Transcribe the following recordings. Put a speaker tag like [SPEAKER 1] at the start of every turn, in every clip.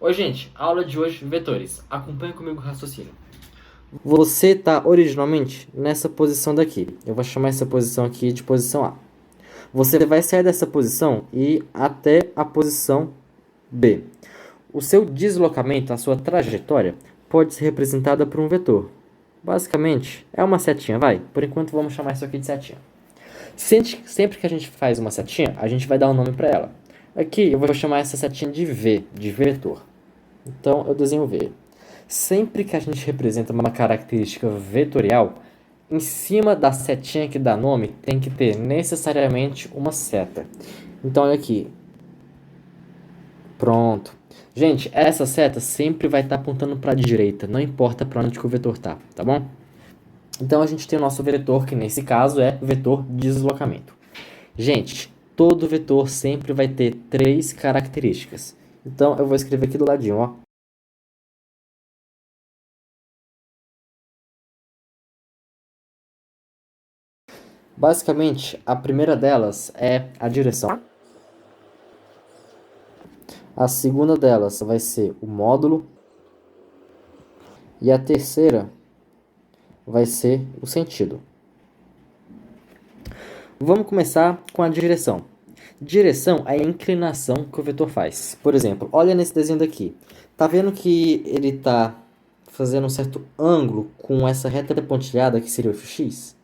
[SPEAKER 1] Oi, gente, aula de hoje, vetores. Acompanhe comigo o raciocínio.
[SPEAKER 2] Você está originalmente nessa posição daqui. Eu vou chamar essa posição aqui de posição A. Você vai sair dessa posição e ir até a posição B. O seu deslocamento, a sua trajetória, pode ser representada por um vetor. Basicamente, é uma setinha, vai. Por enquanto, vamos chamar isso aqui de setinha. Sempre que a gente faz uma setinha, a gente vai dar um nome para ela. Aqui, eu vou chamar essa setinha de V, de vetor. Então, eu desenho V. Sempre que a gente representa uma característica vetorial, em cima da setinha que dá nome, tem que ter necessariamente uma seta. Então, olha aqui. Pronto. Gente, essa seta sempre vai estar apontando para a direita, não importa para onde que o vetor está, tá bom? Então, a gente tem o nosso vetor, que nesse caso é vetor deslocamento. Gente, todo vetor sempre vai ter três características. Então, eu vou escrever aqui do ladinho, ó. Basicamente, a primeira delas é a direção. A segunda delas vai ser o módulo. E a terceira vai ser o sentido. Vamos começar com a direção. Direção é a inclinação que o vetor faz. Por exemplo, olha nesse desenho daqui. Tá vendo que ele está fazendo um certo ângulo com essa reta pontilhada que seria o x?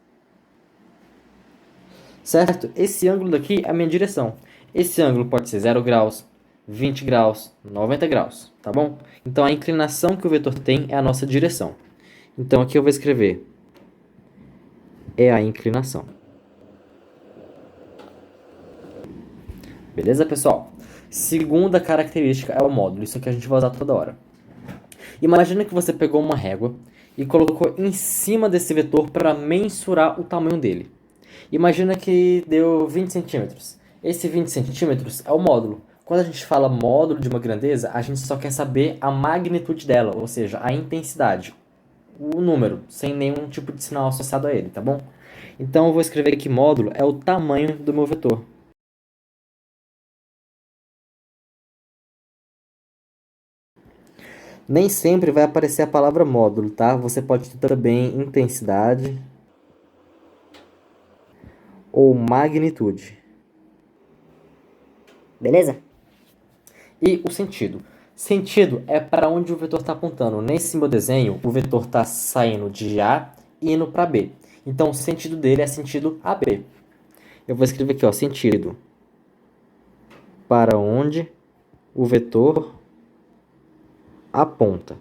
[SPEAKER 2] Certo? Esse ângulo daqui é a minha direção. Esse ângulo pode ser 0 graus, 20 graus, 90 graus, tá bom? Então a inclinação que o vetor tem é a nossa direção. Então aqui eu vou escrever é a inclinação. Beleza, pessoal? Segunda característica é o módulo. Isso aqui a gente vai usar toda hora. Imagina que você pegou uma régua e colocou em cima desse vetor para mensurar o tamanho dele. Imagina que deu 20 centímetros. Esse 20 centímetros é o módulo. Quando a gente fala módulo de uma grandeza, a gente só quer saber a magnitude dela, ou seja, a intensidade, o número, sem nenhum tipo de sinal associado a ele, tá bom? Então eu vou escrever que módulo é o tamanho do meu vetor. Nem sempre vai aparecer a palavra módulo, tá? Você pode ter também intensidade ou magnitude. Beleza? E o sentido. Sentido é para onde o vetor está apontando. Nesse meu desenho, o vetor está saindo de A e indo para B. Então, o sentido dele é sentido AB. Eu vou escrever aqui, ó, sentido. Para onde o vetor aponta.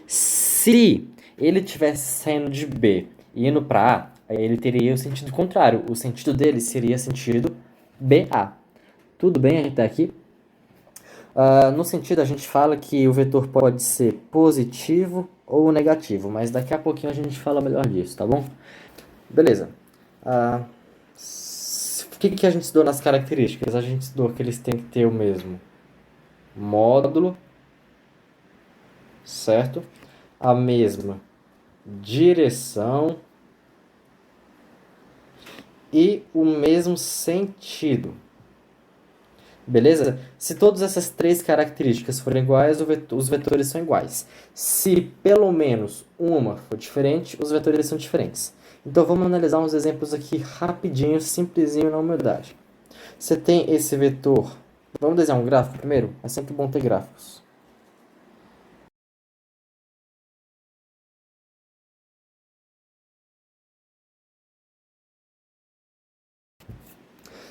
[SPEAKER 2] Se ele estivesse saindo de B e indo para A, ele teria o sentido contrário. O sentido dele seria sentido BA. Tudo bem até aqui? No sentido, a gente fala que o vetor pode ser positivo ou negativo, mas daqui a pouquinho a gente fala melhor disso, tá bom? Beleza. O que a gente estudou nas características? A gente estudou que eles têm que ter o mesmo módulo, certo? A mesma direção e o mesmo sentido. Beleza? Se todas essas três características forem iguais, os vetores são iguais. Se pelo menos uma for diferente, os vetores são diferentes. Então vamos analisar uns exemplos aqui rapidinho, simplesinho na humildade. Você tem esse vetor. Vamos desenhar um gráfico primeiro? É sempre bom ter gráficos.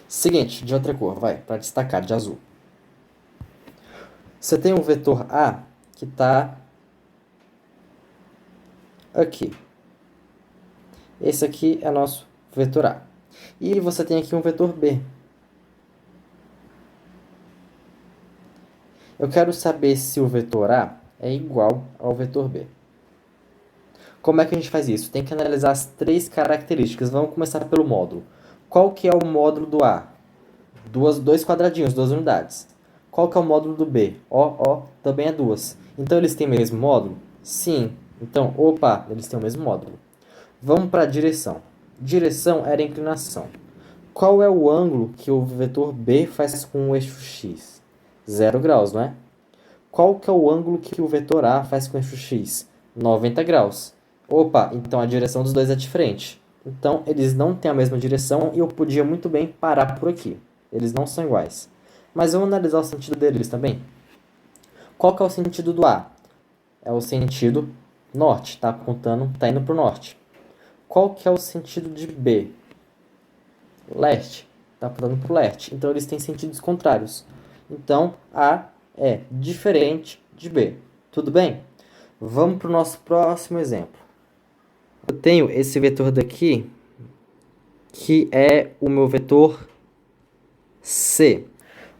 [SPEAKER 2] Seguinte, de outra cor, vai, para destacar, de azul. Você tem um vetor A que está aqui. Esse aqui é nosso vetor A. E você tem aqui um vetor B. Eu quero saber se o vetor A é igual ao vetor B. Como é que a gente faz isso? Tem que analisar as três características. Vamos começar pelo módulo. Qual que é o módulo do A? Dois quadradinhos, duas unidades. Qual que é o módulo do B? Ó, também é duas. Então eles têm o mesmo módulo? Sim. Então, opa, eles têm o mesmo módulo. Vamos para a direção. Direção era inclinação. Qual é o ângulo que o vetor B faz com o eixo x? 0 graus, não é? Qual que é o ângulo que o vetor A faz com o eixo x? 90 graus. Opa, então a direção dos dois é diferente. Então, eles não têm a mesma direção e eu podia muito bem parar por aqui. Eles não são iguais. Mas vamos analisar o sentido deles também. Qual que é o sentido do A? É o sentido norte, tá apontando, tá indo para o norte. Qual que é o sentido de B? Leste, tá apontando para o leste. Então, eles têm sentidos contrários. Então, A é diferente de B. Tudo bem? Vamos para o nosso próximo exemplo. Eu tenho esse vetor daqui, que é o meu vetor C.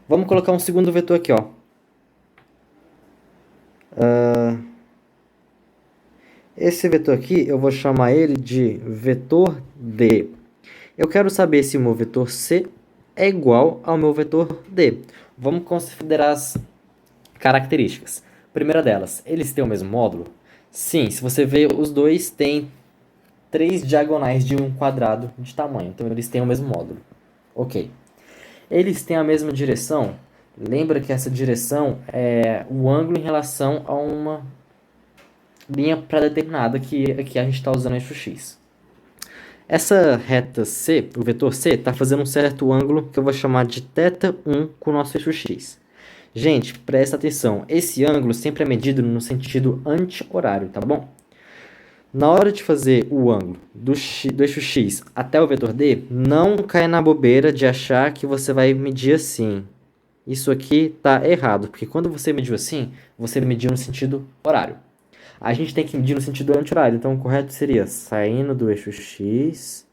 [SPEAKER 2] Vamos colocar um segundo vetor aqui, ó. Esse vetor aqui, eu vou chamar ele de vetor D. Eu quero saber se o meu vetor C é igual ao meu vetor D. Vamos considerar as características. Primeira delas, eles têm o mesmo módulo? Sim, se você ver, os dois têm 3 diagonais de um quadrado de tamanho. Então, eles têm o mesmo módulo. Ok. Eles têm a mesma direção? Lembra que essa direção é o ângulo em relação a uma linha pré-determinada que aqui a gente está usando eixo x. Essa reta C, o vetor C, está fazendo um certo ângulo que eu vou chamar de θ1 com o nosso eixo x. Gente, presta atenção. Esse ângulo sempre é medido no sentido anti-horário, tá bom? Na hora de fazer o ângulo do eixo x até o vetor D, não cai na bobeira de achar que você vai medir assim. Isso aqui está errado, porque quando você mediu assim, você mediu no sentido horário. A gente tem que medir no sentido anti-horário, então o correto seria saindo do eixo x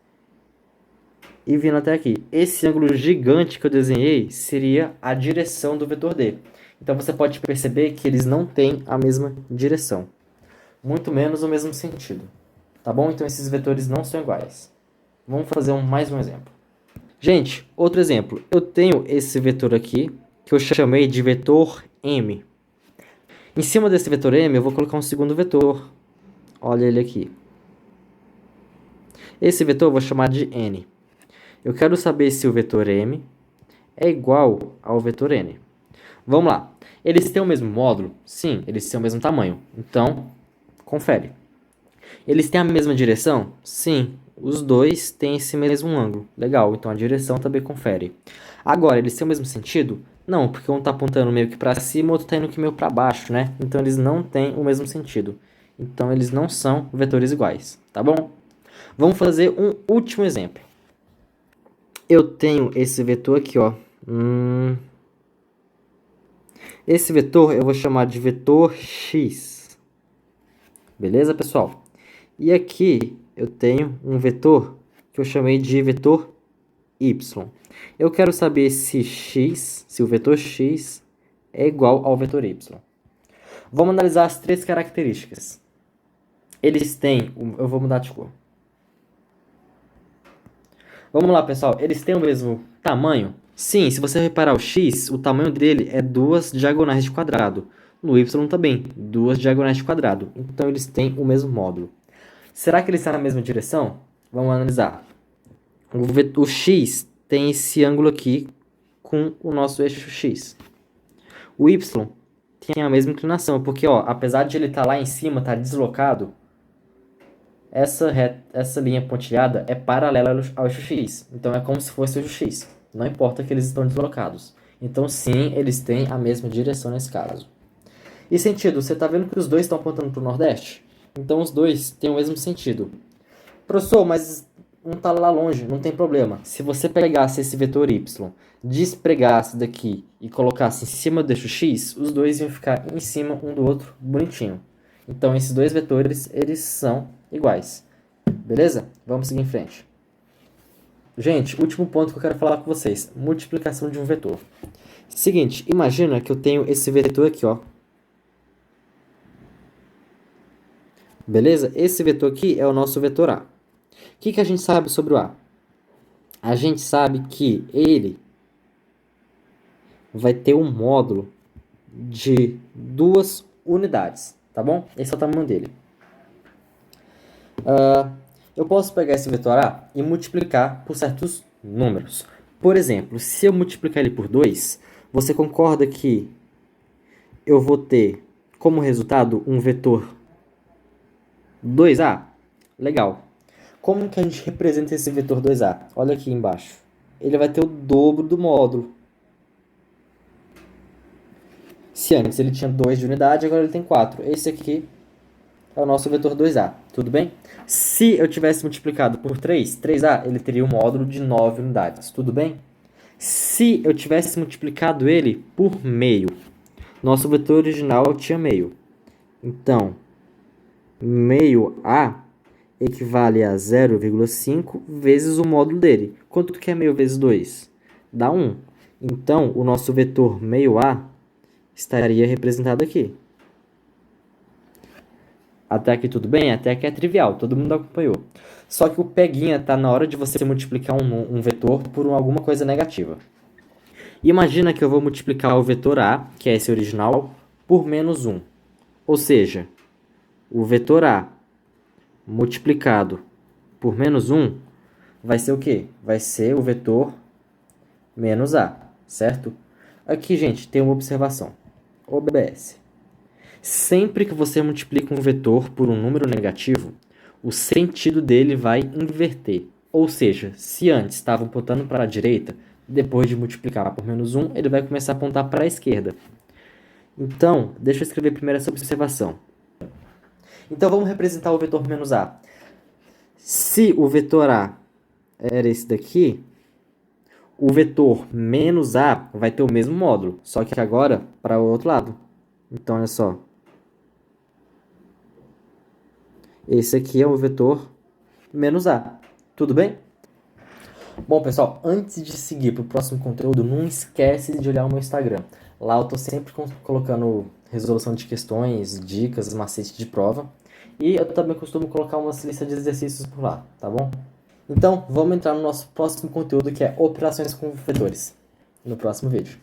[SPEAKER 2] e vindo até aqui. Esse ângulo gigante que eu desenhei seria a direção do vetor D. Então você pode perceber que eles não têm a mesma direção, muito menos o mesmo sentido. Tá bom? Então esses vetores não são iguais. Vamos fazer mais um exemplo. Gente, outro exemplo. Eu tenho esse vetor aqui, que eu chamei de vetor M. Em cima desse vetor M, eu vou colocar um segundo vetor. Olha ele aqui. Esse vetor eu vou chamar de N. Eu quero saber se o vetor M é igual ao vetor N. Vamos lá. Eles têm o mesmo módulo? Sim, eles têm o mesmo tamanho. Então, confere. Eles têm a mesma direção? Sim, os dois têm esse mesmo ângulo. Legal, então a direção também confere. Agora, eles têm o mesmo sentido? Não, porque um está apontando meio que para cima, o outro está indo que meio para baixo, né? Então, eles não têm o mesmo sentido. Então, eles não são vetores iguais, tá bom? Vamos fazer um último exemplo. Eu tenho esse vetor aqui, ó. Esse vetor eu vou chamar de vetor X. Beleza, pessoal? E aqui eu tenho um vetor que eu chamei de vetor Y. Eu quero saber se o vetor X é igual ao vetor Y. Vamos analisar as 3 características. Eles têm... Eu vou mudar de cor. Vamos lá, pessoal. Eles têm o mesmo tamanho? Sim, se você reparar o X, o tamanho dele é 2 diagonais de quadrado. No Y também, 2 diagonais de quadrado. Então, eles têm o mesmo módulo. Será que eles estão na mesma direção? Vamos analisar. O X tem esse ângulo aqui com o nosso eixo X. O Y tem a mesma inclinação, porque ó, apesar de ele estar lá em cima, estar deslocado, essa linha pontilhada é paralela ao eixo X. Então é como se fosse o eixo X. Não importa que eles estão deslocados. Então sim, eles têm a mesma direção nesse caso. E sentido, você está vendo que os dois estão apontando para o Nordeste? Então os dois têm o mesmo sentido. Professor, mas um está lá longe, não tem problema. Se você pegasse esse vetor Y, despregasse daqui e colocasse em cima do eixo X, os dois iam ficar em cima um do outro, bonitinho. Então esses dois vetores, eles são iguais. Beleza? Vamos seguir em frente. Gente, último ponto que eu quero falar com vocês. Multiplicação de um vetor. Seguinte, imagina que eu tenho esse vetor aqui, ó. Beleza? Esse vetor aqui é o nosso vetor A. O que a gente sabe sobre o A? A gente sabe que ele vai ter um módulo de 2 unidades, tá bom? Esse é o tamanho dele. Eu posso pegar esse vetor A e multiplicar por certos números. Por exemplo, se eu multiplicar ele por 2, você concorda que eu vou ter como resultado um vetor 2A. Legal. Como que a gente representa esse vetor 2A? Olha aqui embaixo. Ele vai ter o dobro do módulo. Se antes ele tinha 2 de unidade, agora ele tem 4. Esse aqui é o nosso vetor 2A. Tudo bem? Se eu tivesse multiplicado por 3A, ele teria um módulo de 9 unidades. Tudo bem? Se eu tivesse multiplicado ele por meio, nosso vetor original tinha meio. Então, meio A equivale a 0,5 vezes o módulo dele. Quanto que é meio vezes 2? Dá 1. Então, o nosso vetor meio A estaria representado aqui. Até aqui tudo bem? Até aqui é trivial, todo mundo acompanhou. Só que o peguinha tá na hora de você multiplicar um vetor por alguma coisa negativa. Imagina que eu vou multiplicar o vetor A, que é esse original, por menos 1. Ou seja, o vetor A multiplicado por menos 1 vai ser o quê? Vai ser o vetor menos A, certo? Aqui, gente, tem uma observação. OBS. Sempre que você multiplica um vetor por um número negativo, o sentido dele vai inverter. Ou seja, se antes estava apontando para a direita, depois de multiplicar por menos 1, ele vai começar a apontar para a esquerda. Então, deixa eu escrever primeiro essa observação. Então, vamos representar o vetor menos A. Se o vetor A era esse daqui, o vetor menos A vai ter o mesmo módulo, só que agora para o outro lado. Então, olha só. Esse aqui é o vetor menos A. Tudo bem? Bom, pessoal, antes de seguir para o próximo conteúdo, não esquece de olhar o meu Instagram. Lá eu estou sempre colocando resolução de questões, dicas, macetes de prova. E eu também costumo colocar uma lista de exercícios por lá, tá bom? Então, vamos entrar no nosso próximo conteúdo, que é operações com vetores, no próximo vídeo.